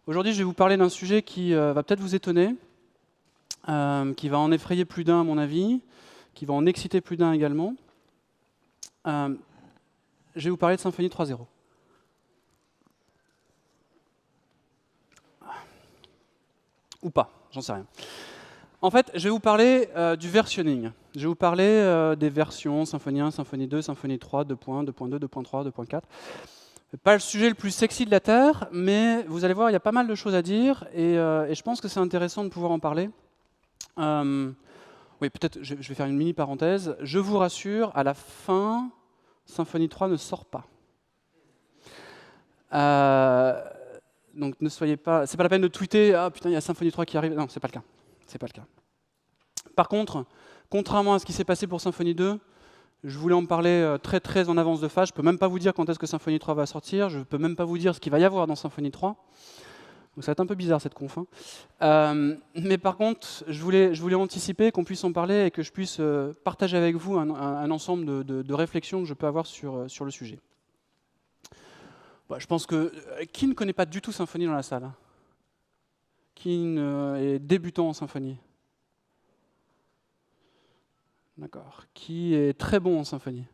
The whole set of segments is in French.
Aujourd'hui, je vais vous parler d'un sujet qui va peut-être vous étonner, qui va en effrayer plus d'un à mon avis, qui va en exciter plus d'un également. Je vais vous parler de Symfony 3.0. Ou pas, j'en sais rien. En fait, je vais vous parler du versionning. Je vais vous parler des versions Symfony 1, Symfony 2, Symfony 3, 2.1, 2.2, 2.3, 2.4. Pas le sujet le plus sexy de la Terre, mais vous allez voir, il y a pas mal de choses à dire, et je pense que c'est intéressant de pouvoir en parler. Oui, peut-être, je vais faire une mini parenthèse. Je vous rassure, à la fin, Symfony 3 ne sort pas. Donc ne soyez pas... C'est pas la peine de tweeter « Ah putain, il y a Symfony 3 qui arrive ». Non, c'est pas le cas. C'est pas le cas. Par contre, contrairement à ce qui s'est passé pour Symfony 2, je voulais en parler très en avance de phase. Je ne peux même pas vous dire quand est-ce que Symfony 3 va sortir. Je ne peux même pas vous dire ce qu'il va y avoir dans Symfony 3. Donc ça va être un peu bizarre cette conf. Mais par contre, je voulais anticiper qu'on puisse en parler et que je puisse partager avec vous un ensemble de réflexions que je peux avoir sur le sujet. Bon, je pense que... Qui ne connaît pas du tout Symfony dans la salle? Qui est débutant en Symfony? D'accord. Qui est très bon en Symfony?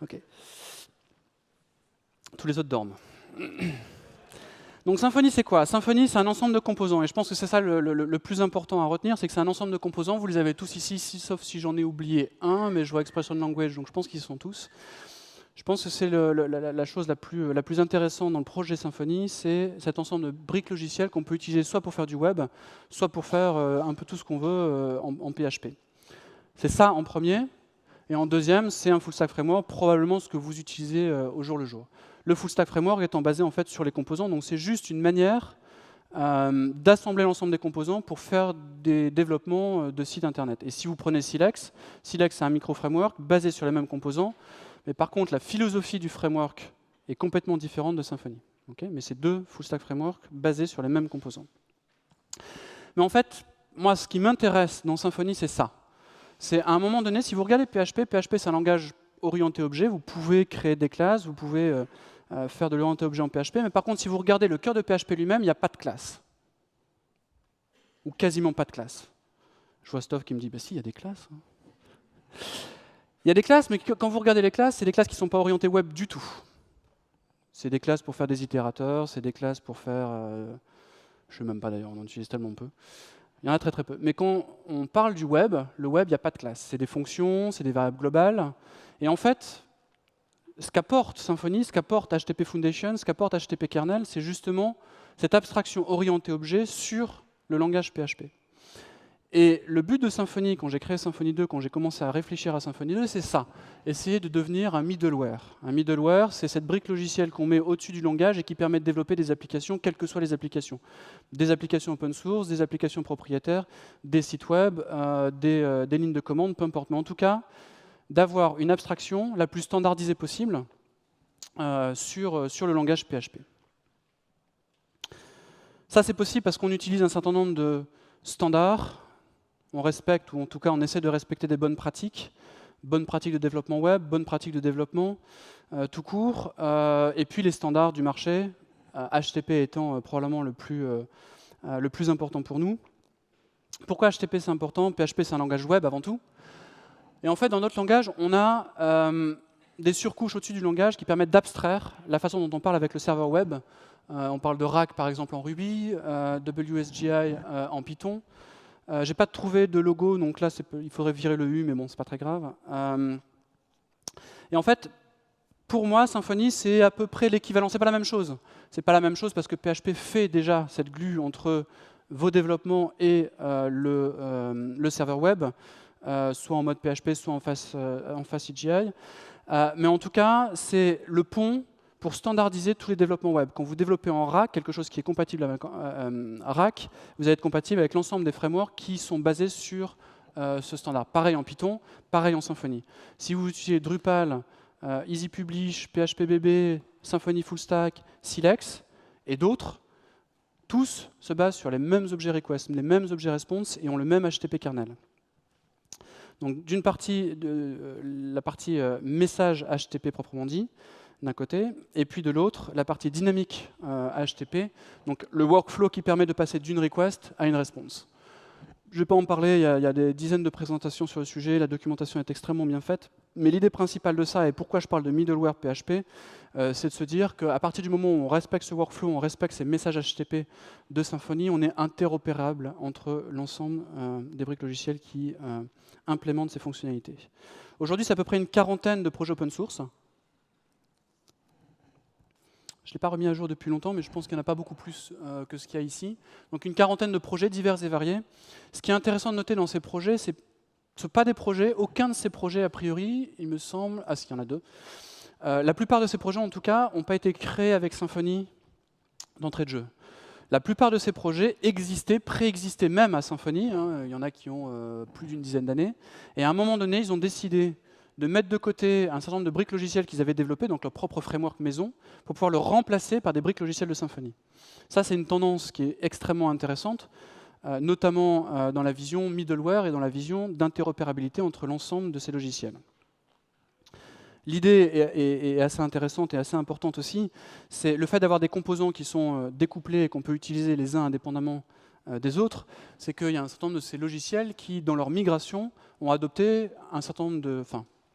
Ok. Tous les autres dorment. Donc Symfony, c'est quoi? Symfony, c'est un ensemble de composants. Et je pense que c'est ça le plus important à retenir, c'est que c'est un ensemble de composants. Vous les avez tous ici, sauf si j'en ai oublié un, mais je vois Expression Language, donc je pense qu'ils sont tous. Je pense que c'est la chose la plus intéressante dans le projet Symfony, c'est cet ensemble de briques logicielles qu'on peut utiliser soit pour faire du web, soit pour faire un peu tout ce qu'on veut en PHP. C'est ça en premier. Et en deuxième, c'est un full stack framework, probablement ce que vous utilisez au jour le jour. Le full stack framework étant basé en fait sur les composants, donc c'est juste une manière d'assembler l'ensemble des composants pour faire des développements de sites internet. Et si vous prenez Silex, Silex c'est un micro-framework basé sur les mêmes composants, mais par contre la philosophie du framework est complètement différente de Symfony. Okay, mais c'est deux full stack frameworks basés sur les mêmes composants. Mais en fait, moi ce qui m'intéresse dans Symfony, c'est ça. C'est à un moment donné, si vous regardez PHP, PHP c'est un langage orienté objet, vous pouvez créer des classes, vous pouvez faire de l'orienté objet en PHP, mais par contre si vous regardez le cœur de PHP lui-même, il n'y a pas de classe. Ou quasiment pas de classe. Je vois Stoff qui me dit, bah si, il y a des classes. Il y a des classes, mais quand vous regardez les classes, c'est des classes qui ne sont pas orientées web du tout. C'est des classes pour faire des itérateurs, c'est des classes pour faire... je ne sais même pas d'ailleurs, on en utilise tellement peu. Il y en a très peu. Mais quand on parle du web, le web, il n'y a pas de classe. C'est des fonctions, c'est des variables globales. Et en fait, ce qu'apporte Symfony, ce qu'apporte HTTP Foundation, ce qu'apporte HTTP Kernel, c'est justement cette abstraction orientée objet sur le langage PHP. Et le but de Symfony, quand j'ai créé Symfony 2, quand j'ai commencé à réfléchir à Symfony 2, c'est ça. Essayer de devenir un middleware. Un middleware, c'est cette brique logicielle qu'on met au-dessus du langage et qui permet de développer des applications, quelles que soient les applications. Des applications open source, des applications propriétaires, des sites web, des lignes de commande, peu importe. Mais en tout cas, d'avoir une abstraction la plus standardisée possible sur le langage PHP. Ça, c'est possible parce qu'on utilise un certain nombre de standards. On respecte, ou en tout cas on essaie de respecter des bonnes pratiques de développement web, bonnes pratiques de développement tout court, et puis les standards du marché, HTTP étant probablement le plus important pour nous. Pourquoi HTTP c'est important? PHP c'est un langage web avant tout. Et en fait dans notre langage, on a des surcouches au-dessus du langage qui permettent d'abstraire la façon dont on parle avec le serveur web. On parle de rack par exemple en Ruby, WSGI en Python. J'ai pas trouvé de logo, donc là il faudrait virer le U, mais bon, c'est pas très grave. Et en fait, pour moi, Symfony, c'est à peu près l'équivalent. C'est pas la même chose. C'est pas la même chose parce que PHP fait déjà cette glue entre vos développements et le serveur web, soit en mode PHP, soit en face CGI. Mais en tout cas, c'est le pont pour standardiser tous les développements web. Quand vous développez en Rack, quelque chose qui est compatible avec Rack, vous allez être compatible avec l'ensemble des frameworks qui sont basés sur ce standard. Pareil en Python, pareil en Symfony. Si vous utilisez Drupal, Easy Publish, PHPBB, Symfony Full Stack, Silex et d'autres, tous se basent sur les mêmes objets request, les mêmes objets response et ont le même HTTP kernel. Donc d'une partie, la partie message HTTP proprement dit, d'un côté, et puis de l'autre, la partie dynamique HTTP, donc le workflow qui permet de passer d'une request à une response. Je ne vais pas en parler, il y a des dizaines de présentations sur le sujet, la documentation est extrêmement bien faite, mais l'idée principale de ça, et pourquoi je parle de middleware PHP, c'est de se dire qu'à partir du moment où on respecte ce workflow, on respecte ces messages HTTP de Symfony, on est interopérable entre l'ensemble des briques logicielles qui implémentent ces fonctionnalités. Aujourd'hui, c'est à peu près une quarantaine de projets open source. Je ne l'ai pas remis à jour depuis longtemps, mais je pense qu'il n'y en a pas beaucoup plus que ce qu'il y a ici. Donc une quarantaine de projets divers et variés. Ce qui est intéressant de noter dans ces projets, ce ne sont pas des projets, aucun de ces projets, a priori, il me semble, ah si, il y en a deux. La plupart de ces projets, en tout cas, n'ont pas été créés avec Symfony d'entrée de jeu. La plupart de ces projets préexistaient même à Symfony, hein, il y en a qui ont plus d'une dizaine d'années, et à un moment donné, ils ont décidé de mettre de côté un certain nombre de briques logicielles qu'ils avaient développées, donc leur propre framework maison, pour pouvoir le remplacer par des briques logicielles de Symfony. Ça, c'est une tendance qui est extrêmement intéressante, notamment dans la vision middleware et dans la vision d'interopérabilité entre l'ensemble de ces logiciels. L'idée est assez intéressante et assez importante aussi, c'est le fait d'avoir des composants qui sont découplés et qu'on peut utiliser les uns indépendamment des autres, c'est qu'il y a un certain nombre de ces logiciels qui, dans leur migration, ont adopté un certain nombre de,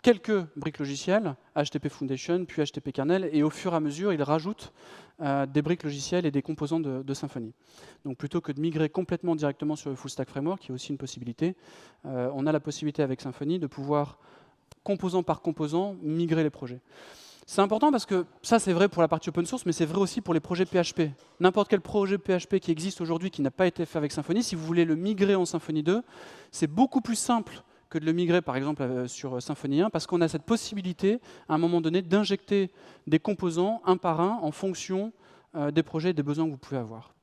quelques briques logicielles, HTTP Foundation, puis HTTP Kernel, et au fur et à mesure, ils rajoutent des briques logicielles et des composants de Symfony. Donc plutôt que de migrer complètement directement sur le Full Stack Framework, qui est aussi une possibilité, on a la possibilité avec Symfony de pouvoir, composant par composant, migrer les projets. C'est important parce que ça, c'est vrai pour la partie open source, mais c'est vrai aussi pour les projets PHP. N'importe quel projet PHP qui existe aujourd'hui, qui n'a pas été fait avec Symfony, si vous voulez le migrer en Symfony 2, c'est beaucoup plus simple que de le migrer, par exemple, sur Symfony 1, parce qu'on a cette possibilité, à un moment donné, d'injecter des composants un par un en fonction des projets et des besoins que vous pouvez avoir.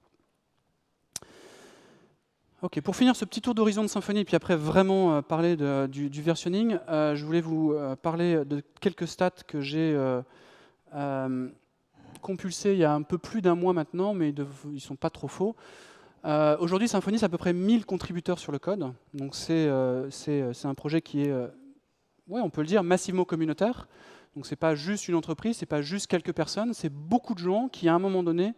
Ok, pour finir ce petit tour d'horizon de Symfony, puis après vraiment parler du versionning, je voulais vous parler de quelques stats que j'ai compulsés il y a un peu plus d'un mois maintenant, mais ils ne sont pas trop faux. Aujourd'hui, Symfony, c'est à peu près 1000 contributeurs sur le code. Donc c'est un projet qui est, ouais, on peut le dire, massivement communautaire. Donc c'est pas juste une entreprise, c'est pas juste quelques personnes, c'est beaucoup de gens qui, à un moment donné,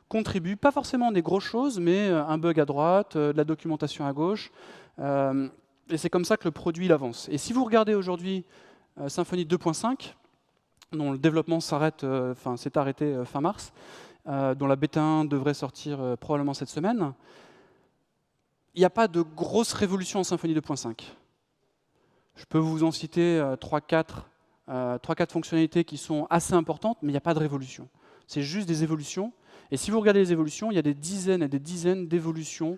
contribuent, pas forcément des grosses choses, mais un bug à droite, de la documentation à gauche. Et c'est comme ça que le produit il avance. Et si vous regardez aujourd'hui Symfony 2.5, dont le développement s'est arrêté fin mars, dont la bêta 1 devrait sortir probablement cette semaine, il n'y a pas de grosse révolution en Symfony 2.5. Je peux vous en citer 3-4 fonctionnalités qui sont assez importantes, mais il n'y a pas de révolution. C'est juste des évolutions. Et si vous regardez les évolutions, il y a des dizaines et des dizaines d'évolutions,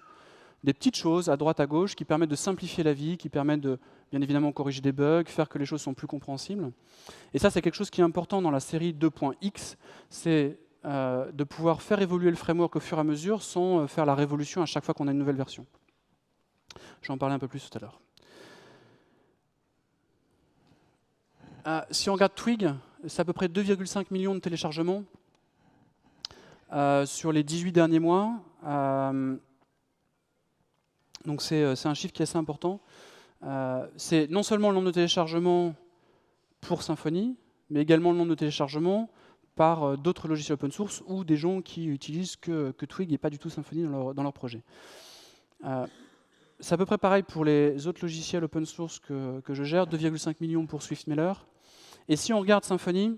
des petites choses à droite à gauche qui permettent de simplifier la vie, qui permettent de, bien évidemment, corriger des bugs, faire que les choses sont plus compréhensibles. Et ça, c'est quelque chose qui est important dans la série 2.x, c'est de pouvoir faire évoluer le framework au fur et à mesure sans faire la révolution à chaque fois qu'on a une nouvelle version. Je vais en parler un peu plus tout à l'heure. Si on regarde Twig, c'est à peu près 2,5 millions de téléchargements sur les 18 derniers mois. Donc c'est un chiffre qui est assez important. C'est non seulement le nombre de téléchargements pour Symfony, mais également le nombre de téléchargements par d'autres logiciels open source ou des gens qui utilisent que Twig et pas du tout Symfony dans leur projet. C'est à peu près pareil pour les autres logiciels open source que je gère, 2,5 millions pour SwiftMailer. Et si on regarde Symfony,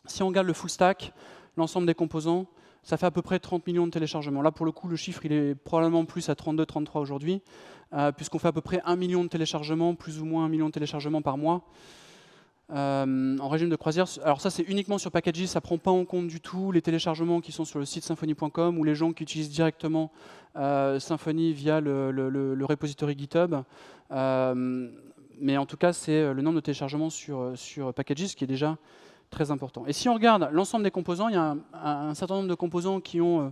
si on regarde le full stack, l'ensemble des composants, ça fait à peu près 30 millions de téléchargements. Là, pour le coup, le chiffre il est probablement plus à 32-33 aujourd'hui, puisqu'on fait à peu près 1 million de téléchargements, plus ou moins 1 million de téléchargements par mois, en régime de croisière. Alors ça, c'est uniquement sur Packages, ça ne prend pas en compte du tout les téléchargements qui sont sur le site symfony.com ou les gens qui utilisent directement Symfony via le repository GitHub. Mais en tout cas, c'est le nombre de téléchargements sur Packages qui est déjà très important. Et si on regarde l'ensemble des composants, il y a un certain nombre de composants qui ont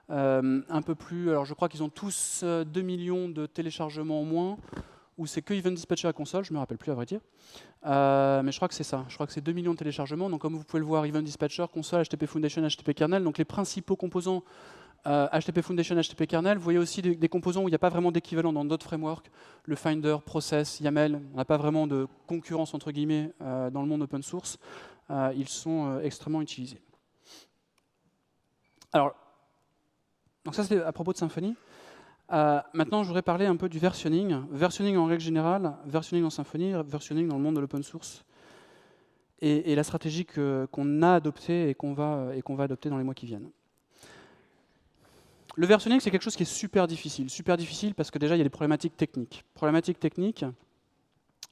un peu plus... Alors je crois qu'ils ont tous 2 millions de téléchargements en moins, ou c'est que Event Dispatcher à console, je ne me rappelle plus à vrai dire. Mais je crois que c'est ça, je crois que c'est 2 millions de téléchargements. Donc comme vous pouvez le voir, Event Dispatcher, console, HTTP Foundation, HTTP Kernel, donc les principaux composants HTTP Foundation, HTTP Kernel. Vous voyez aussi des composants où il n'y a pas vraiment d'équivalent dans d'autres frameworks, le Finder, Process, YAML. On n'a pas vraiment de concurrence entre guillemets dans le monde open source. ils sont extrêmement utilisés. Alors, donc ça c'est à propos de Symfony. Maintenant, je voudrais parler un peu du versionning. Versionning en règle générale, versionning en Symfony, versionning dans le monde de l'open source. Et la stratégie qu'on a adoptée et qu'on va adopter dans les mois qui viennent. Le versionning, c'est quelque chose qui est super difficile. Super difficile parce que déjà, il y a des problématiques techniques. Problématiques techniques,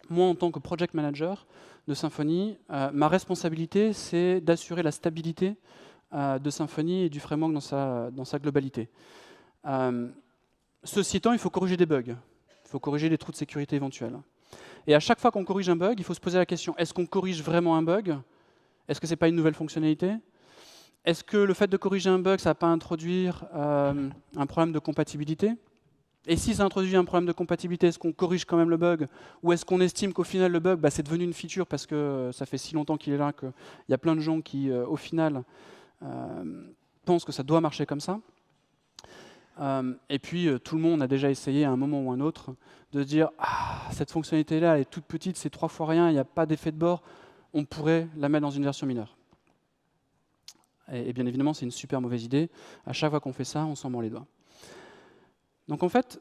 moi, en tant que project manager de Symfony, ma responsabilité, c'est d'assurer la stabilité de Symfony et du framework dans sa globalité. Ceci étant, il faut corriger des bugs. Il faut corriger des trous de sécurité éventuels. Et à chaque fois qu'on corrige un bug, il faut se poser la question, est-ce qu'on corrige vraiment un bug? Est-ce que ce n'est pas une nouvelle fonctionnalité? Est-ce que le fait de corriger un bug, ça ne va pas introduire un problème de compatibilité? Et si ça introduit un problème de compatibilité, est-ce qu'on corrige quand même le bug? Ou est-ce qu'on estime qu'au final, le bug, c'est devenu une feature parce que ça fait si longtemps qu'il est là qu'il y a plein de gens qui, au final, pensent que ça doit marcher comme ça? Et puis, tout le monde a déjà essayé à un moment ou un autre de dire « Ah, cette fonctionnalité-là, elle est toute petite, c'est 3 fois rien, il n'y a pas d'effet de bord, on pourrait la mettre dans une version mineure. » Et bien évidemment, c'est une super mauvaise idée. À chaque fois qu'on fait ça, on s'en mord les doigts. Donc en fait,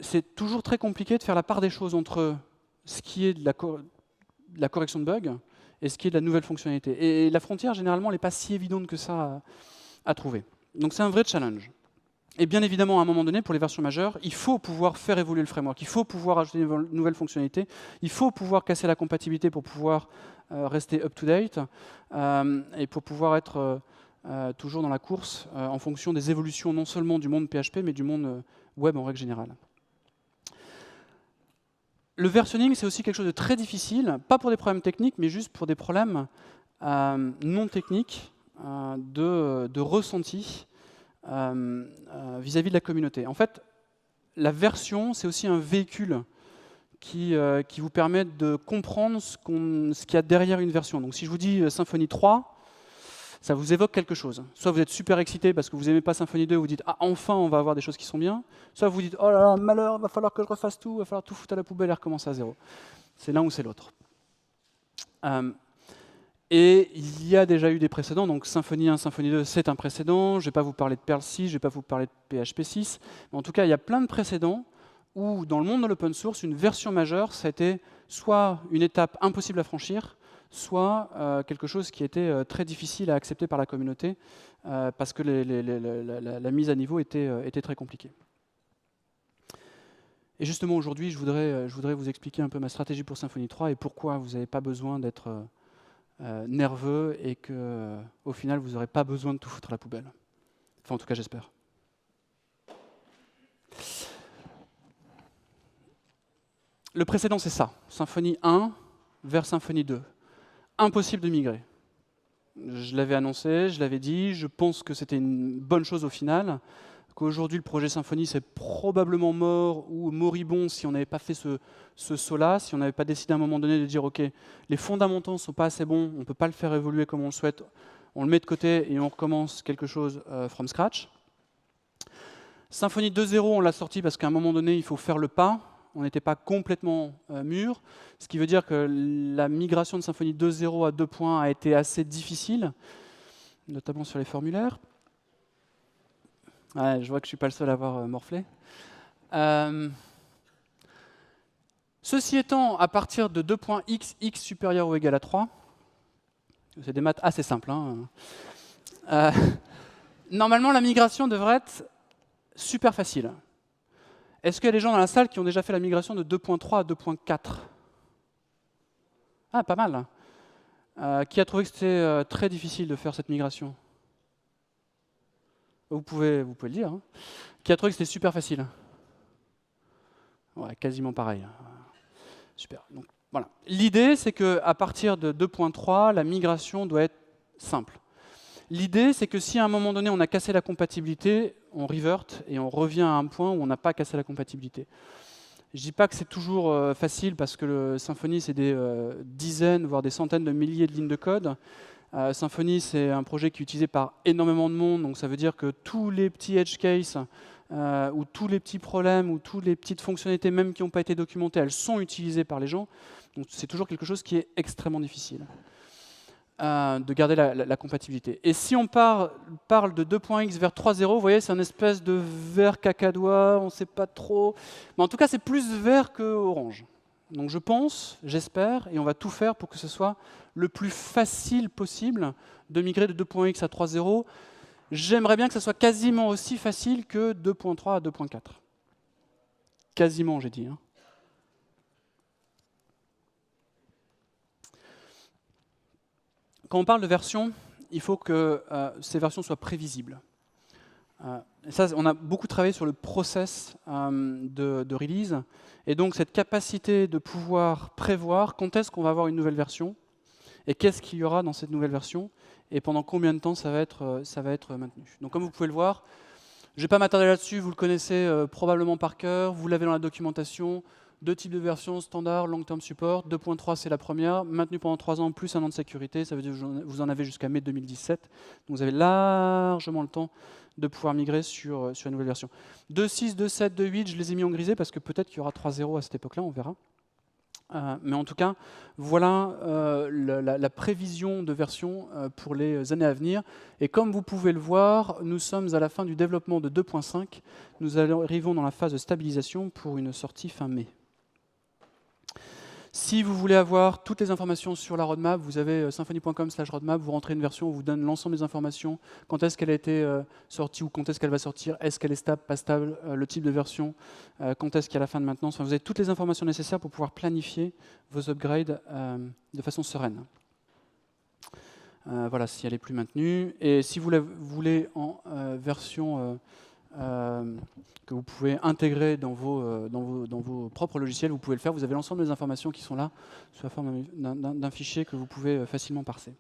c'est toujours très compliqué de faire la part des choses entre ce qui est de la correction de bugs et ce qui est de la nouvelle fonctionnalité. Et la frontière, généralement, elle n'est pas si évidente que ça à trouver. Donc c'est un vrai challenge. Et bien évidemment, à un moment donné, pour les versions majeures, il faut pouvoir faire évoluer le framework, il faut pouvoir ajouter de nouvelles fonctionnalités, il faut pouvoir casser la compatibilité pour pouvoir rester up-to-date et pour pouvoir être toujours dans la course en fonction des évolutions non seulement du monde PHP, mais du monde web en règle générale. Le versionning, c'est aussi quelque chose de très difficile, pas pour des problèmes techniques, mais juste pour des problèmes non techniques de ressenti vis-à-vis de la communauté. En fait, la version, c'est aussi un véhicule qui vous permet de comprendre ce qu'il y a derrière une version. Donc si je vous dis Symfony 3, ça vous évoque quelque chose. Soit vous êtes super excité parce que vous n'aimez pas Symfony 2, vous dites « Ah, enfin, on va avoir des choses qui sont bien ». Soit vous dites « Oh là là, malheur, va falloir que je refasse tout, va falloir tout foutre à la poubelle et recommencer à zéro ». C'est l'un ou c'est l'autre. Et il y a déjà eu des précédents, donc Symfony 1, Symfony 2, c'est un précédent. Je ne vais pas vous parler de Perl 6, je ne vais pas vous parler de PHP 6. Mais en tout cas, il y a plein de précédents où, dans le monde de l'open source, une version majeure, ça a été soit une étape impossible à franchir, soit quelque chose qui était très difficile à accepter par la communauté, parce que la mise à niveau était très compliquée. Et justement, aujourd'hui, je voudrais vous expliquer un peu ma stratégie pour Symfony 3 et pourquoi vous n'avez pas besoin d'être nerveux et qu'au final, vous n'aurez pas besoin de tout foutre à la poubelle. Enfin, en tout cas, j'espère. Le précédent, c'est ça. Symfony 1 vers Symfony 2. Impossible de migrer. Je l'avais annoncé, je l'avais dit, je pense que c'était une bonne chose au final, qu'aujourd'hui le projet Symfony c'est probablement mort ou moribond si on n'avait pas fait ce saut-là, si on n'avait pas décidé à un moment donné de dire ok, les fondamentaux ne sont pas assez bons, on ne peut pas le faire évoluer comme on le souhaite, on le met de côté et on recommence quelque chose from scratch. Symfony 2.0, on l'a sorti parce qu'à un moment donné, il faut faire le pas. On n'était pas complètement mûr, ce qui veut dire que la migration de Symfony 2.0 à 2.1 a été assez difficile, notamment sur les formulaires. Ouais, je vois que je ne suis pas le seul à avoir morflé. Ceci étant, à partir de 2.x, x supérieur ou égal à 3, c'est des maths assez simples, hein. Normalement, la migration devrait être super facile. Est-ce qu'il y a des gens dans la salle qui ont déjà fait la migration de 2.3 à 2.4? Ah, pas mal. Qui a trouvé que c'était très difficile de faire cette migration? Vous pouvez le dire. Hein. Qui a trouvé que c'était super facile? Ouais, quasiment pareil. Super. Donc, voilà. L'idée, c'est qu'à partir de 2.3, la migration doit être simple. L'idée, c'est que si à un moment donné, on a cassé la compatibilité, on revert et on revient à un point où on n'a pas cassé la compatibilité. Je ne dis pas que c'est toujours facile parce que le Symfony, c'est des dizaines, voire des centaines de milliers de lignes de code. Symfony, c'est un projet qui est utilisé par énormément de monde, donc ça veut dire que tous les petits edge cases, ou tous les petits problèmes, ou toutes les petites fonctionnalités même qui n'ont pas été documentées, elles sont utilisées par les gens. Donc c'est toujours quelque chose qui est extrêmement difficile. de garder la compatibilité. Et si on parle de 2.x vers 3.0, vous voyez, c'est un espèce de vert cacadois, on ne sait pas trop. Mais en tout cas, c'est plus vert que orange. Donc je pense, j'espère, et on va tout faire pour que ce soit le plus facile possible de migrer de 2.x à 3.0. J'aimerais bien que ce soit quasiment aussi facile que 2.3 à 2.4. Quasiment, j'ai dit. Quand on parle de version, il faut que ces versions soient prévisibles. Ça, on a beaucoup travaillé sur le process de release, et donc cette capacité de pouvoir prévoir quand est-ce qu'on va avoir une nouvelle version, et qu'est-ce qu'il y aura dans cette nouvelle version, et pendant combien de temps ça va être maintenu. Donc comme vous pouvez le voir, je ne vais pas m'attarder là-dessus, vous le connaissez probablement par cœur, vous l'avez dans la documentation. 2 types de versions, standard, long-term support. 2.3, c'est la première, maintenue pendant 3 ans, plus un an de sécurité. Ça veut dire que vous en avez jusqu'à mai 2017. Donc vous avez largement le temps de pouvoir migrer sur une nouvelle version. 2.6, 2.7, 2.8, je les ai mis en grisé parce que peut-être qu'il y aura 3.0 à cette époque-là, on verra. Mais en tout cas, voilà la prévision de version pour les années à venir. Et comme vous pouvez le voir, nous sommes à la fin du développement de 2.5. Nous arrivons dans la phase de stabilisation pour une sortie fin mai. Si vous voulez avoir toutes les informations sur la roadmap, vous avez symfony.com/roadmap, vous rentrez une version, on vous donne l'ensemble des informations, quand est-ce qu'elle a été sortie ou quand est-ce qu'elle va sortir, est-ce qu'elle est stable, pas stable, le type de version, quand est-ce qu'il y a la fin de maintenance. Enfin, vous avez toutes les informations nécessaires pour pouvoir planifier vos upgrades de façon sereine. Voilà, si elle est plus maintenue. Et si vous la voulez en version que vous pouvez intégrer dans vos propres logiciels, vous pouvez le faire. Vous avez l'ensemble des informations qui sont là, sous la forme d'un fichier que vous pouvez facilement parser.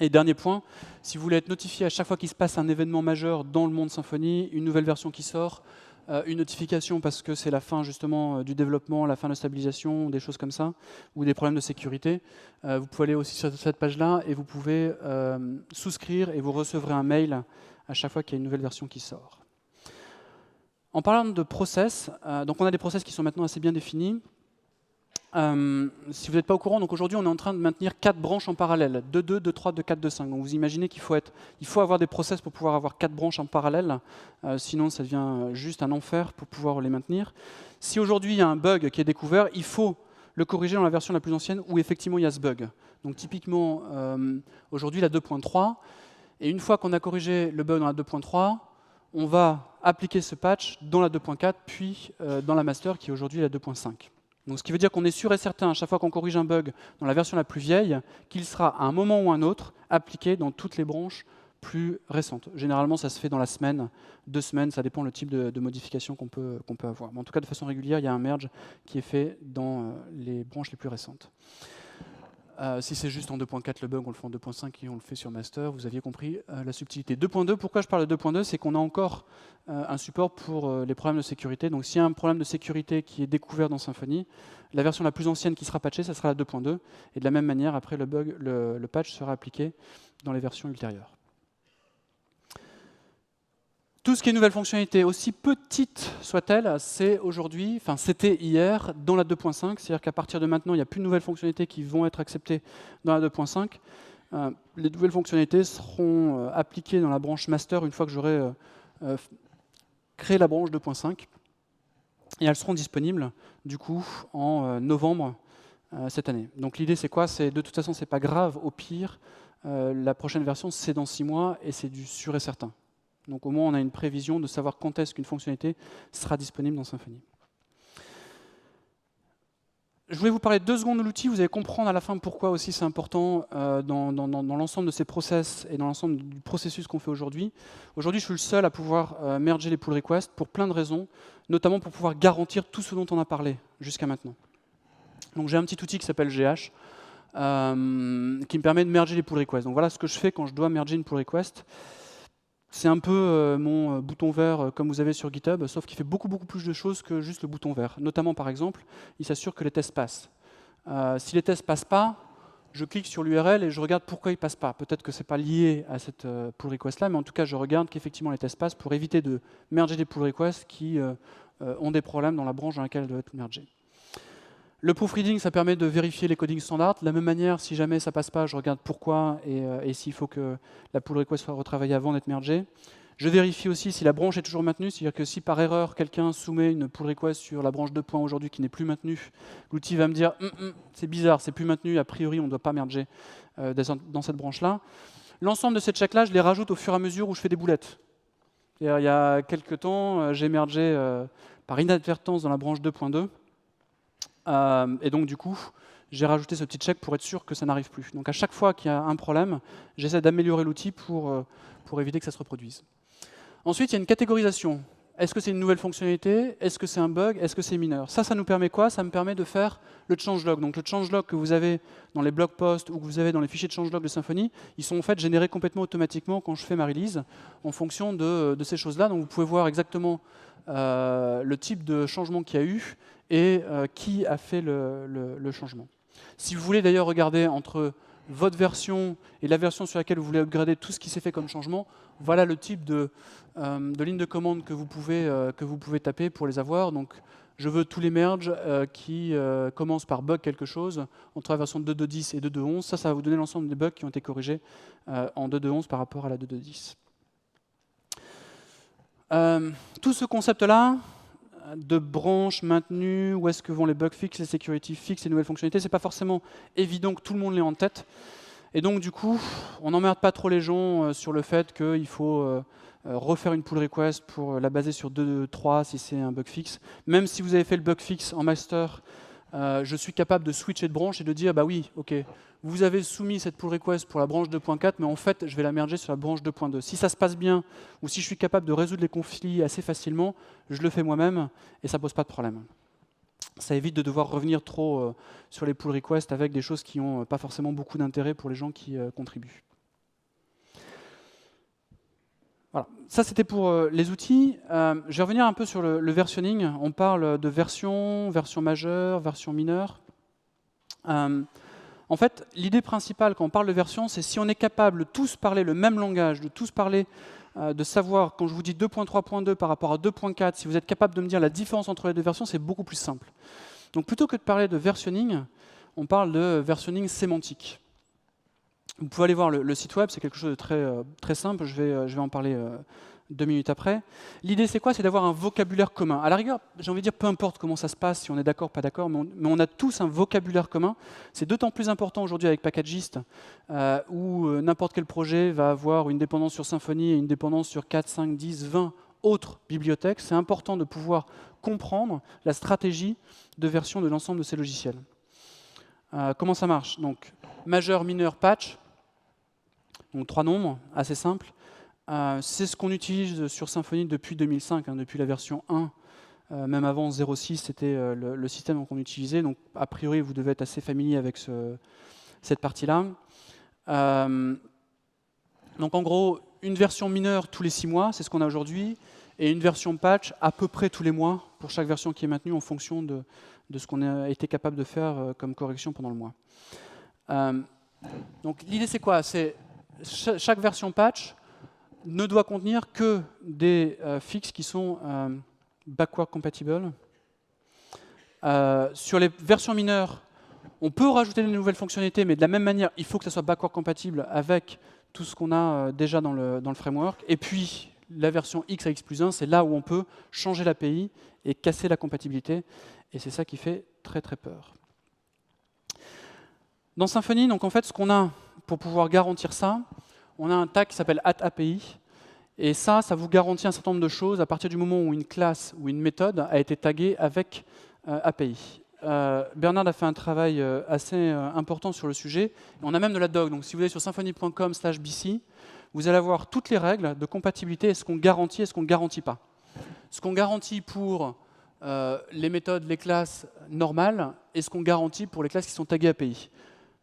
Et dernier point, si vous voulez être notifié à chaque fois qu'il se passe un événement majeur dans le monde Symfony, une nouvelle version qui sort, une notification parce que c'est la fin justement du développement, la fin de la stabilisation, des choses comme ça, ou des problèmes de sécurité, vous pouvez aller aussi sur cette page-là et vous pouvez souscrire et vous recevrez un mail à chaque fois qu'il y a une nouvelle version qui sort. En parlant de process, donc on a des process qui sont maintenant assez bien définis. Si vous n'êtes pas au courant, donc aujourd'hui on est en train de maintenir 4 branches en parallèle, 2.2, 2.3, 2.4, 2.5. Donc vous imaginez qu'il faut avoir des process pour pouvoir avoir 4 branches en parallèle, sinon ça devient juste un enfer pour pouvoir les maintenir. Si aujourd'hui il y a un bug qui est découvert, il faut le corriger dans la version la plus ancienne où effectivement il y a ce bug. Donc typiquement aujourd'hui la 2.3, et une fois qu'on a corrigé le bug dans la 2.3, on va appliquer ce patch dans la 2.4, puis dans la master qui est aujourd'hui la 2.5. Donc, ce qui veut dire qu'on est sûr et certain, à chaque fois qu'on corrige un bug dans la version la plus vieille, qu'il sera à un moment ou un autre appliqué dans toutes les branches plus récentes. Généralement, ça se fait dans la semaine, 2 semaines, ça dépend le type de modification qu'on peut avoir. Mais en tout cas, de façon régulière, il y a un merge qui est fait dans les branches les plus récentes. Si c'est juste en 2.4 le bug, on le fait en 2.5 et on le fait sur master, vous aviez compris la subtilité. 2.2, pourquoi je parle de 2.2, c'est qu'on a encore un support pour les problèmes de sécurité. Donc s'il y a un problème de sécurité qui est découvert dans Symfony, la version la plus ancienne qui sera patchée, ça sera la 2.2. Et de la même manière, après le patch sera appliqué dans les versions ultérieures. Tout ce qui est nouvelle fonctionnalité, aussi petite soit-elle, c'est aujourd'hui, enfin c'était hier, dans la 2.5, c'est-à-dire qu'à partir de maintenant, il n'y a plus de nouvelles fonctionnalités qui vont être acceptées dans la 2.5. Les nouvelles fonctionnalités seront appliquées dans la branche master une fois que j'aurai créé la branche 2.5. Et elles seront disponibles, du coup, en novembre cette année. Donc l'idée, c'est quoi? C'est de toute façon, c'est pas grave, au pire, la prochaine version, c'est dans 6 mois, et c'est du sûr et certain. Donc au moins, on a une prévision de savoir quand est-ce qu'une fonctionnalité sera disponible dans Symfony. Je voulais vous parler 2 secondes de l'outil, vous allez comprendre à la fin pourquoi aussi c'est important dans l'ensemble de ces process et dans l'ensemble du processus qu'on fait aujourd'hui. Aujourd'hui, je suis le seul à pouvoir merger les pull requests pour plein de raisons, notamment pour pouvoir garantir tout ce dont on a parlé jusqu'à maintenant. Donc j'ai un petit outil qui s'appelle GH, qui me permet de merger les pull requests. Donc voilà ce que je fais quand je dois merger une pull request. C'est un peu mon bouton vert comme vous avez sur GitHub, sauf qu'il fait beaucoup plus de choses que juste le bouton vert. Notamment, par exemple, il s'assure que les tests passent. Si les tests ne passent pas, je clique sur l'URL et je regarde pourquoi ils ne passent pas. Peut-être que ce n'est pas lié à cette pull request-là, mais en tout cas, je regarde qu'effectivement les tests passent pour éviter de merger des pull requests qui ont des problèmes dans la branche dans laquelle elles doivent être mergées. Le proofreading, ça permet de vérifier les codings standards. De la même manière, si jamais ça passe pas, je regarde pourquoi et s'il faut que la pull request soit retravaillée avant d'être mergée. Je vérifie aussi si la branche est toujours maintenue, c'est-à-dire que si par erreur quelqu'un soumet une pull request sur la branche 2 points aujourd'hui qui n'est plus maintenue, l'outil va me dire c'est bizarre, c'est plus maintenu, a priori on ne doit pas merger dans cette branche-là. L'ensemble de ces checks-là, je les rajoute au fur et à mesure où je fais des boulettes. Il y a quelques temps, j'ai mergé par inadvertance dans la branche 2.2. Et donc du coup, j'ai rajouté ce petit check pour être sûr que ça n'arrive plus. Donc à chaque fois qu'il y a un problème, j'essaie d'améliorer l'outil pour éviter que ça se reproduise. Ensuite, il y a une catégorisation. Est-ce que c'est une nouvelle fonctionnalité? Est-ce que c'est un bug? Est-ce que c'est mineur? Ça nous permet quoi? Ça me permet de faire le changelog. Donc le changelog que vous avez dans les blog posts ou que vous avez dans les fichiers de changelog de Symfony, ils sont en fait générés complètement automatiquement quand je fais ma release en fonction de ces choses-là. Donc vous pouvez voir exactement le type de changement qu'il y a eu et qui a fait le changement. Si vous voulez d'ailleurs regarder entre votre version et la version sur laquelle vous voulez upgrader tout ce qui s'est fait comme changement, voilà le type de ligne de commande que vous pouvez taper pour les avoir. Donc, je veux tous les merges qui commencent par bug quelque chose entre la version 2.2.10 et 2.2.11. Ça va vous donner l'ensemble des bugs qui ont été corrigés en 2.2.11 par rapport à la 2.2.10. Tout ce concept-là de branches maintenues, où est-ce que vont les bugs fixes, les security fixes, les nouvelles fonctionnalités, c'est pas forcément évident que tout le monde l'ait en tête. Et donc du coup, on n'emmerde pas trop les gens sur le fait qu'il faut refaire une pull request pour la baser sur 2.3 si c'est un bug fixe. Même si vous avez fait le bug fixe en master, je suis capable de switcher de branche et de dire bah oui, ok, vous avez soumis cette pull request pour la branche 2.4, mais en fait, je vais la merger sur la branche 2.2. Si ça se passe bien, ou si je suis capable de résoudre les conflits assez facilement, je le fais moi-même et ça ne pose pas de problème. Ça évite de devoir revenir trop sur les pull requests avec des choses qui n'ont pas forcément beaucoup d'intérêt pour les gens qui contribuent. Voilà. Ça, c'était pour les outils. Je vais revenir un peu sur le versionning. On parle de version majeure, version mineure. En fait, l'idée principale quand on parle de version, c'est si on est capable de tous parler le même langage, de tous parler, de savoir, quand je vous dis 2.3.2 par rapport à 2.4, si vous êtes capable de me dire la différence entre les deux versions, c'est beaucoup plus simple. Donc plutôt que de parler de versionning, on parle de versionning sémantique. Vous pouvez aller voir le site web, c'est quelque chose de très simple, je vais en parler 2 minutes après. L'idée, c'est quoi? C'est d'avoir un vocabulaire commun. À la rigueur, j'ai envie de dire, peu importe comment ça se passe, si on est d'accord, pas d'accord, mais on a tous un vocabulaire commun. C'est d'autant plus important aujourd'hui avec Packagist, où n'importe quel projet va avoir une dépendance sur Symfony et une dépendance sur 4, 5, 10, 20 autres bibliothèques. C'est important de pouvoir comprendre la stratégie de version de l'ensemble de ces logiciels. Comment ça marche? Donc, majeur, mineur, patch. Donc 3 nombres, assez simples. C'est ce qu'on utilise sur Symfony depuis 2005, depuis la version 1. Même avant 0.6, c'était le système qu'on utilisait. Donc, a priori, vous devez être assez familier avec cette partie-là. Donc, en gros, une version mineure tous les 6 mois, c'est ce qu'on a aujourd'hui, et une version patch à peu près tous les mois, pour chaque version qui est maintenue en fonction de ce qu'on a été capable de faire comme correction pendant le mois. Donc, l'idée, c'est quoi? C'est chaque version patch ne doit contenir que des fixes qui sont backward compatible. Sur les versions mineures, on peut rajouter de nouvelles fonctionnalités, mais de la même manière, il faut que ça soit backward compatible avec tout ce qu'on a déjà dans le framework. Et puis, la version X à X+1, c'est là où on peut changer l'API et casser la compatibilité. Et c'est ça qui fait très très peur. Dans Symfony, donc en fait, ce qu'on a pour pouvoir garantir ça, on a un tag qui s'appelle @API. Et ça vous garantit un certain nombre de choses à partir du moment où une classe ou une méthode a été taguée avec API. Bernard a fait un travail assez important sur le sujet. On a même de la doc. Donc si vous allez sur symfony.com/bc, vous allez avoir toutes les règles de compatibilité. Est-ce qu'on garantit, est-ce qu'on ne garantit pas? Ce qu'on garantit pour les méthodes, les classes normales, et ce qu'on garantit pour les classes qui sont taguées API.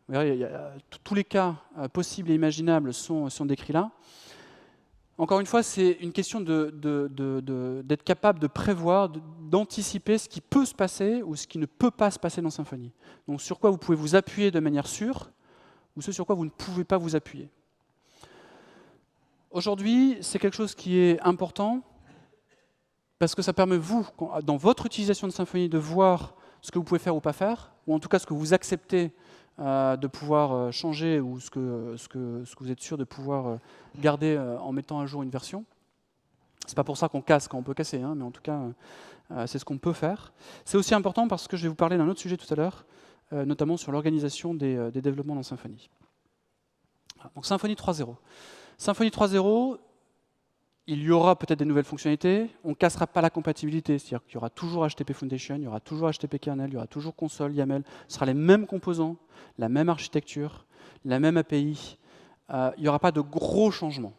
Vous verrez, tous les cas possibles et imaginables sont décrits là. Encore une fois, c'est une question d'être capable de prévoir, d'anticiper ce qui peut se passer ou ce qui ne peut pas se passer dans Symfony. Donc sur quoi vous pouvez vous appuyer de manière sûre ou ce sur quoi vous ne pouvez pas vous appuyer. Aujourd'hui, c'est quelque chose qui est important parce que ça permet, vous, dans votre utilisation de Symfony, de voir ce que vous pouvez faire ou pas faire, ou en tout cas ce que vous acceptez de pouvoir changer, ou ce que vous êtes sûr de pouvoir garder en mettant à jour une version. C'est pas pour ça qu'on casse quand on peut casser, hein, mais en tout cas, c'est ce qu'on peut faire. C'est aussi important parce que je vais vous parler d'un autre sujet tout à l'heure, notamment sur l'organisation des développements dans Symfony. Donc Symfony 3.0. Symfony 3.0, il y aura peut-être des nouvelles fonctionnalités, on ne cassera pas la compatibilité, c'est-à-dire qu'il y aura toujours HTTP Foundation, il y aura toujours HTTP kernel, il y aura toujours console, YAML, ce sera les mêmes composants, la même architecture, la même API, il n'y aura pas de gros changements.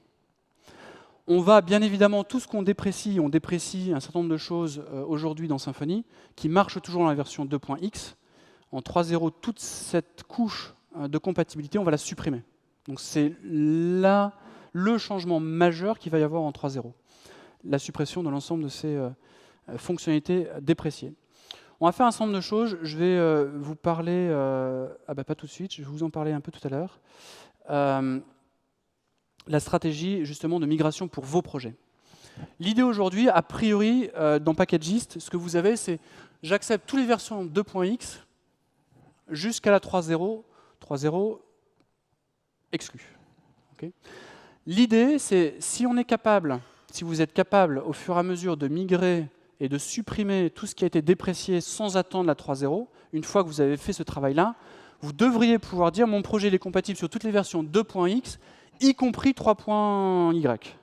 On va bien évidemment, tout ce qu'on déprécie, on déprécie un certain nombre de choses aujourd'hui dans Symfony, qui marchent toujours dans la version 2.x. En 3.0, toute cette couche de compatibilité, on va la supprimer. Donc c'est là le changement majeur qu'il va y avoir en 3.0, la suppression de l'ensemble de ces fonctionnalités dépréciées. On va faire un certain nombre de choses. Je vais vous parler, pas tout de suite, je vais vous en parler un peu tout à l'heure. La stratégie justement de migration pour vos projets. L'idée aujourd'hui, a priori, dans Packagist, ce que vous avez, c'est j'accepte toutes les versions 2.x jusqu'à la 3.0, 3.0 exclu. Okay. L'idée, c'est si on est capable, si vous êtes capable au fur et à mesure de migrer et de supprimer tout ce qui a été déprécié sans attendre la 3.0, une fois que vous avez fait ce travail-là, vous devriez pouvoir dire mon projet est compatible sur toutes les versions 2.x, y compris 3.y,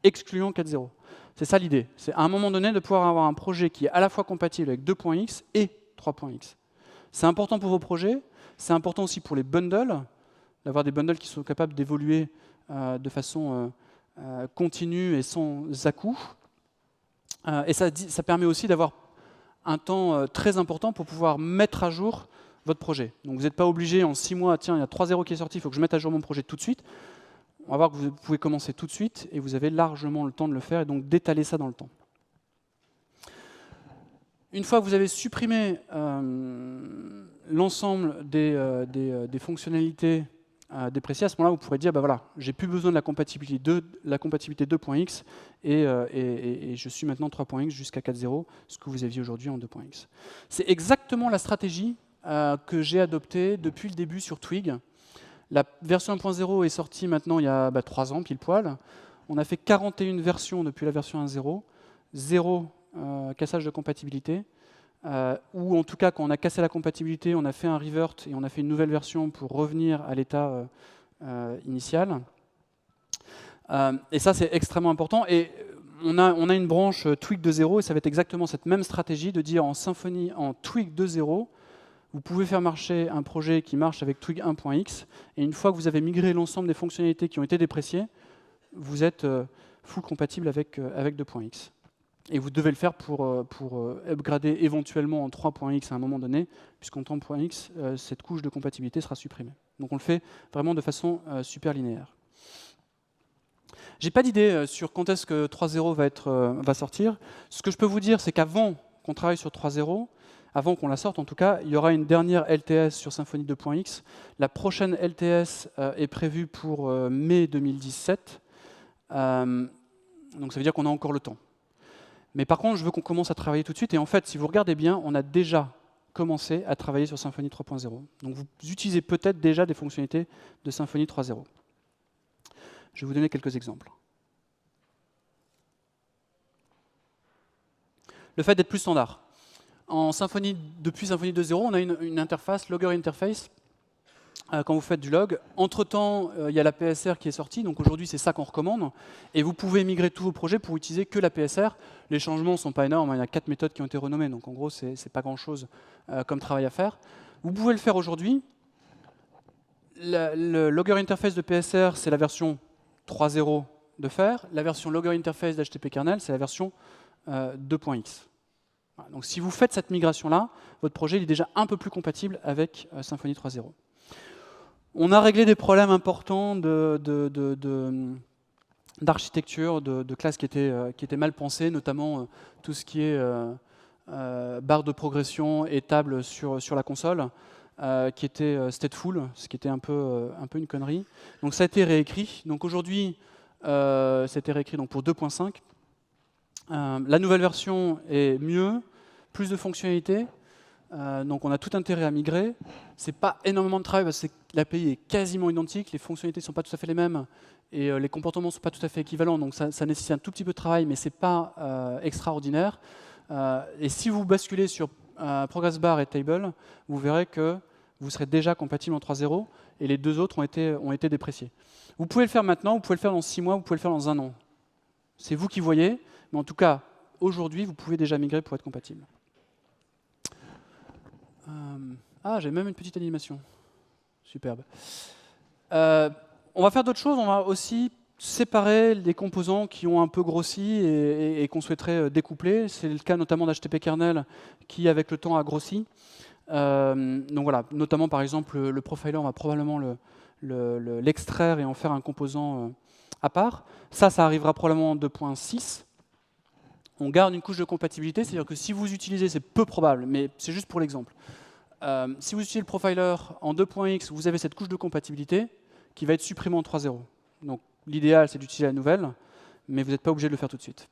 excluant 4.0. C'est ça l'idée. C'est à un moment donné de pouvoir avoir un projet qui est à la fois compatible avec 2.x et 3.x. C'est important pour vos projets, c'est important aussi pour les bundles, d'avoir des bundles qui sont capables d'évoluer de façon continue et sans à-coups. Et ça permet aussi d'avoir un temps très important pour pouvoir mettre à jour votre projet. Donc vous n'êtes pas obligé en 6 mois, tiens, il y a 3.0 qui est sorti, il faut que je mette à jour mon projet tout de suite. On va voir que vous pouvez commencer tout de suite et vous avez largement le temps de le faire et donc d'étaler ça dans le temps. Une fois que vous avez supprimé l'ensemble des fonctionnalités dépréciées, à ce moment-là, vous pourrez dire, voilà, j'ai plus besoin de la compatibilité 2.x et je suis maintenant 3.x jusqu'à 4.0, ce que vous aviez aujourd'hui en 2.x. C'est exactement la stratégie que j'ai adoptée depuis le début sur Twig. La version 1.0 est sortie maintenant il y a 3 ans, pile poil. On a fait 41 versions depuis la version 1.0, 0 cassage de compatibilité. Ou en tout cas, quand on a cassé la compatibilité, on a fait un revert et on a fait une nouvelle version pour revenir à l'état initial. Et ça, c'est extrêmement important. Et on a une branche Twig 2.0 et ça va être exactement cette même stratégie de dire en Symfony, en Twig 2.0, vous pouvez faire marcher un projet qui marche avec Twig 1.x et une fois que vous avez migré l'ensemble des fonctionnalités qui ont été dépréciées, vous êtes full compatible avec 2.x. Et vous devez le faire pour upgrader éventuellement en 3.x à un moment donné, puisqu'en 3.x, cette couche de compatibilité sera supprimée. Donc on le fait vraiment de façon super linéaire. J'ai pas d'idée sur quand est-ce que 3.0 va sortir. Ce que je peux vous dire, c'est qu'avant qu'on travaille sur 3.0, avant qu'on la sorte en tout cas, il y aura une dernière LTS sur Symfony 2.x. La prochaine LTS est prévue pour mai 2017. Donc ça veut dire qu'on a encore le temps. Mais par contre, je veux qu'on commence à travailler tout de suite. Et en fait, si vous regardez bien, on a déjà commencé à travailler sur Symfony 3.0. Donc vous utilisez peut-être déjà des fonctionnalités de Symfony 3.0. Je vais vous donner quelques exemples. Le fait d'être plus standard. Depuis Symfony 2.0, on a une interface, Logger Interface, quand vous faites du log. Entre-temps, il y a la PSR qui est sortie, donc aujourd'hui c'est ça qu'on recommande. Et vous pouvez migrer tous vos projets pour utiliser que la PSR. Les changements ne sont pas énormes, il y a 4 méthodes qui ont été renommées, donc en gros c'est pas grand-chose comme travail à faire. Vous pouvez le faire aujourd'hui. Le Logger Interface de PSR, c'est la version 3.0 de faire. La version Logger Interface d'HTTP kernel, c'est la version 2.x. Voilà, donc si vous faites cette migration-là, votre projet il est déjà un peu plus compatible avec Symfony 3.0. On a réglé des problèmes importants d'architecture, de classes qui étaient mal pensées, notamment tout ce qui est barre de progression et table sur la console, qui était stateful, ce qui était un peu une connerie. Donc ça a été réécrit. Donc aujourd'hui, ça a été réécrit donc, pour 2.5. La nouvelle version est mieux, plus de fonctionnalités. Donc on a tout intérêt à migrer. C'est pas énormément de travail parce que l'API est quasiment identique, les fonctionnalités ne sont pas tout à fait les mêmes et les comportements ne sont pas tout à fait équivalents. Donc ça nécessite un tout petit peu de travail, mais c'est pas extraordinaire. Et si vous basculez sur Progress Bar et Table, vous verrez que vous serez déjà compatible en 3.0 et les deux autres ont été dépréciés. Vous pouvez le faire maintenant, vous pouvez le faire dans 6 mois, vous pouvez le faire dans 1 an. C'est vous qui voyez, mais en tout cas, aujourd'hui, vous pouvez déjà migrer pour être compatible. J'ai même une petite animation. Superbe. On va faire d'autres choses, on va aussi séparer les composants qui ont un peu grossi et qu'on souhaiterait découpler. C'est le cas notamment d'HTTP kernel qui, avec le temps, a grossi. Donc voilà, notamment par exemple le profiler, on va probablement l'extraire et en faire un composant à part. Ça arrivera probablement en 2.6. On garde une couche de compatibilité, c'est-à-dire que si vous utilisez, c'est peu probable, mais c'est juste pour l'exemple. Si vous utilisez le profiler en 2.x, vous avez cette couche de compatibilité qui va être supprimée en 3.0. Donc l'idéal, c'est d'utiliser la nouvelle, mais vous n'êtes pas obligé de le faire tout de suite.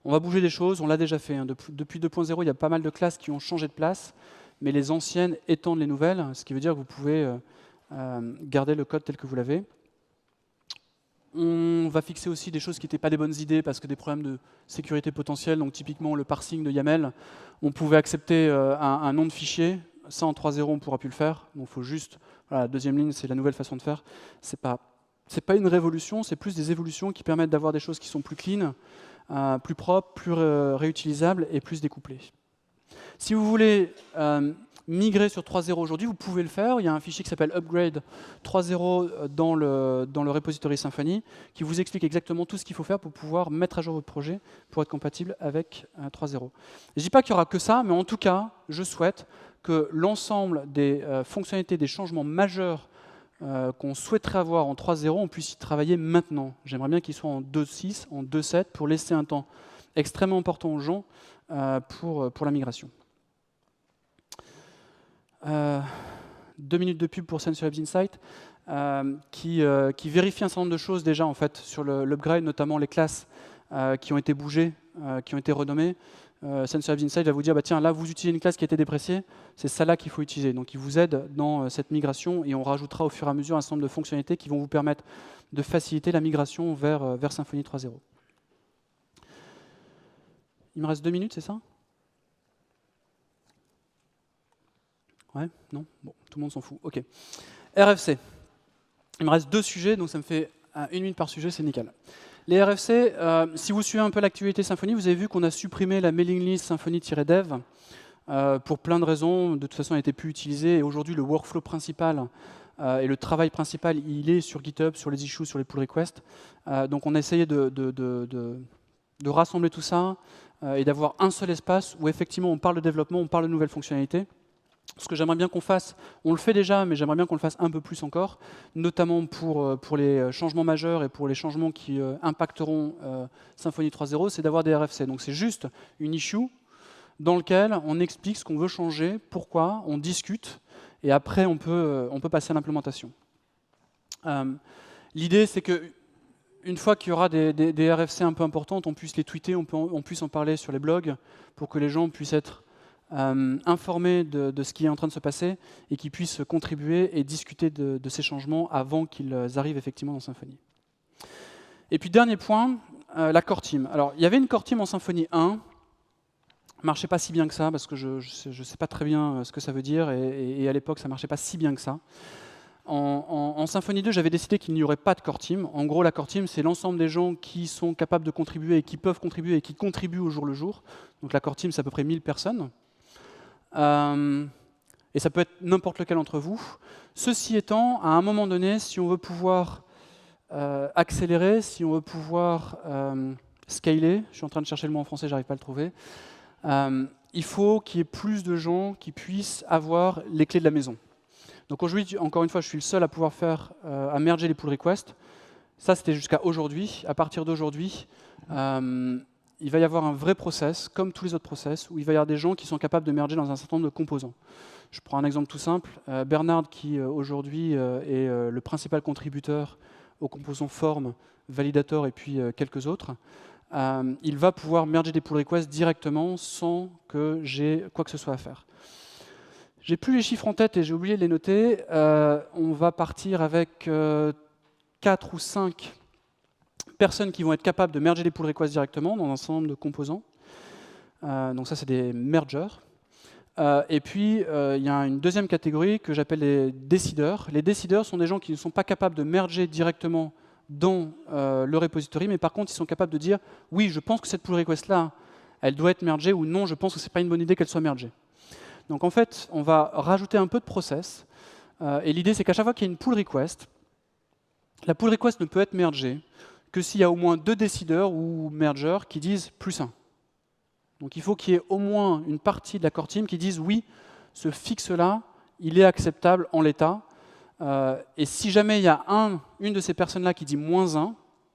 On va bouger des choses, on l'a déjà fait. Depuis 2.0, il y a pas mal de classes qui ont changé de place, mais les anciennes étendent les nouvelles, ce qui veut dire que vous pouvez garder le code tel que vous l'avez. On va fixer aussi des choses qui n'étaient pas des bonnes idées parce que des problèmes de sécurité potentiels, donc typiquement le parsing de YAML, on pouvait accepter un nom de fichier, ça en 3.0 on ne pourra plus le faire, donc il faut juste, voilà, la deuxième ligne c'est la nouvelle façon de faire, c'est pas une révolution, c'est plus des évolutions qui permettent d'avoir des choses qui sont plus clean, plus propres, plus réutilisables et plus découplées. Si vous voulez migrer sur 3.0 aujourd'hui, vous pouvez le faire. Il y a un fichier qui s'appelle Upgrade 3.0 dans le repository Symfony qui vous explique exactement tout ce qu'il faut faire pour pouvoir mettre à jour votre projet pour être compatible avec 3.0. Je ne dis pas qu'il n'y aura que ça, mais en tout cas, je souhaite que l'ensemble des fonctionnalités, des changements majeurs qu'on souhaiterait avoir en 3.0, on puisse y travailler maintenant. J'aimerais bien qu'ils soient en 2.6, en 2.7 pour laisser un temps extrêmement important aux gens pour la migration. 2 minutes de pub pour Sensu Labs Insight qui vérifie un certain nombre de choses déjà en fait sur l'upgrade, notamment les classes qui ont été bougées, qui ont été renommées. Sensu Labs Insight va vous dire bah, tiens, là vous utilisez une classe qui a été dépréciée, c'est celle-là qu'il faut utiliser. Donc il vous aide dans cette migration et on rajoutera au fur et à mesure un certain nombre de fonctionnalités qui vont vous permettre de faciliter la migration vers Symfony 3.0. Il me reste 2 minutes, c'est ça? Ouais? Non? Bon, tout le monde s'en fout. OK. RFC. Il me reste 2 sujets, donc ça me fait 1 minute par sujet, c'est nickel. Les RFC, si vous suivez un peu l'actualité Symfony, vous avez vu qu'on a supprimé la mailing list Symfony-dev pour plein de raisons. De toute façon, elle n'était plus utilisée. Et aujourd'hui, le workflow principal et le travail principal, il est sur GitHub, sur les issues, sur les pull requests. Donc on a essayé de rassembler tout ça et d'avoir un seul espace où effectivement on parle de développement, on parle de nouvelles fonctionnalités. Ce que j'aimerais bien qu'on fasse, on le fait déjà, mais j'aimerais bien qu'on le fasse un peu plus encore, notamment pour les changements majeurs et pour les changements qui impacteront Symfony 3.0, c'est d'avoir des RFC. Donc c'est juste une issue dans laquelle on explique ce qu'on veut changer, pourquoi, on discute, et après on peut passer à l'implémentation. L'idée, c'est que une fois qu'il y aura des RFC un peu importantes, on puisse les tweeter, on puisse en parler sur les blogs, pour que les gens puissent être informés de ce qui est en train de se passer et qu'ils puissent contribuer et discuter de ces changements avant qu'ils arrivent effectivement dans Symfony. Et puis dernier point, la core team. Alors il y avait une core team en Symfony 1, marchait pas si bien que ça parce que je sais pas très bien ce que ça veut dire et à l'époque ça marchait pas si bien que ça. En Symfony 2, j'avais décidé qu'il n'y aurait pas de core team. En gros, la core team, c'est l'ensemble des gens qui sont capables de contribuer et qui peuvent contribuer et qui contribuent au jour le jour. Donc la core team, c'est à peu près 1000 personnes. Et ça peut être n'importe lequel d'entre vous. Ceci étant, à un moment donné, si on veut pouvoir accélérer, si on veut pouvoir scaler, je suis en train de chercher le mot en français, j'arrive pas à le trouver, il faut qu'il y ait plus de gens qui puissent avoir les clés de la maison. Donc aujourd'hui, encore une fois, je suis le seul à pouvoir à merger les pull requests. Ça, c'était jusqu'à aujourd'hui. À partir d'aujourd'hui, il va y avoir un vrai process, comme tous les autres process, où il va y avoir des gens qui sont capables de merger dans un certain nombre de composants. Je prends un exemple tout simple. Bernard, qui aujourd'hui est le principal contributeur aux composants form, validator et puis quelques autres, il va pouvoir merger des pull requests directement sans que j'ai quoi que ce soit à faire. J'ai plus les chiffres en tête et j'ai oublié de les noter. On va partir avec 4 ou 5 personnes qui vont être capables de merger les pull requests directement dans un certain nombre de composants. Donc ça, c'est des mergers. Et puis, il y a une deuxième catégorie que j'appelle les décideurs. Les décideurs sont des gens qui ne sont pas capables de merger directement dans le repository, mais par contre, ils sont capables de dire « oui, je pense que cette pull request-là, elle doit être mergée » ou « non, je pense que ce n'est pas une bonne idée qu'elle soit mergée ». Donc en fait, on va rajouter un peu de process. Et l'idée, c'est qu'à chaque fois qu'il y a une pull request, la pull request ne peut être mergée que s'il y a au moins 2 décideurs ou mergers qui disent « +1 ». Donc il faut qu'il y ait au moins une partie de la core team qui dise « oui, ce fixe-là, il est acceptable en l'état ». Et si jamais il y a une de ces personnes-là qui dit -1, c'est-à-dire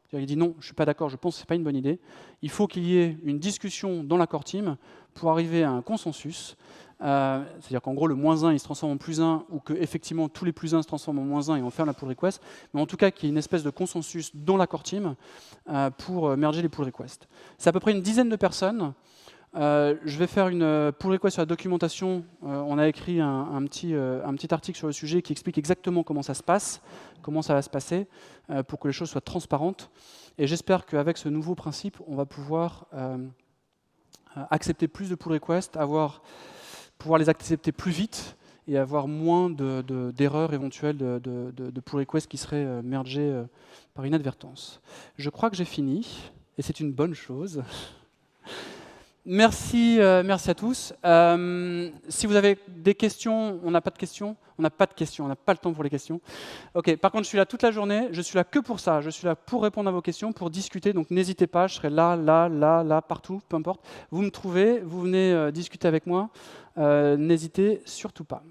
qu'il dit non, je ne suis pas d'accord, je pense que ce n'est pas une bonne idée, il faut qu'il y ait une discussion dans la core team pour arriver à un consensus. C'est-à-dire qu'en gros, le -1, il se transforme en +1, ou qu'effectivement tous les +1 se transforment en -1 et on ferme la pull request. Mais en tout cas, qu'il y ait une espèce de consensus dans la core team pour merger les pull requests. C'est à peu près une dizaine de personnes. Je vais faire une pull request sur la documentation. On a écrit un petit article sur le sujet qui explique exactement comment ça se passe, comment ça va se passer, pour que les choses soient transparentes. Et j'espère qu'avec ce nouveau principe, on va pouvoir accepter plus de pull requests, pouvoir les accepter plus vite et avoir moins d'erreurs éventuelles de pull requests qui seraient mergées par inadvertance. Je crois que j'ai fini, et c'est une bonne chose. Merci à tous. Si vous avez des questions, on n'a pas de questions. On n'a pas le temps pour les questions. Ok. Par contre, je suis là toute la journée. Je suis là que pour ça. Je suis là pour répondre à vos questions, pour discuter. Donc n'hésitez pas. Je serai là, partout, peu importe. Vous me trouvez. Vous venez discuter avec moi. N'hésitez surtout pas.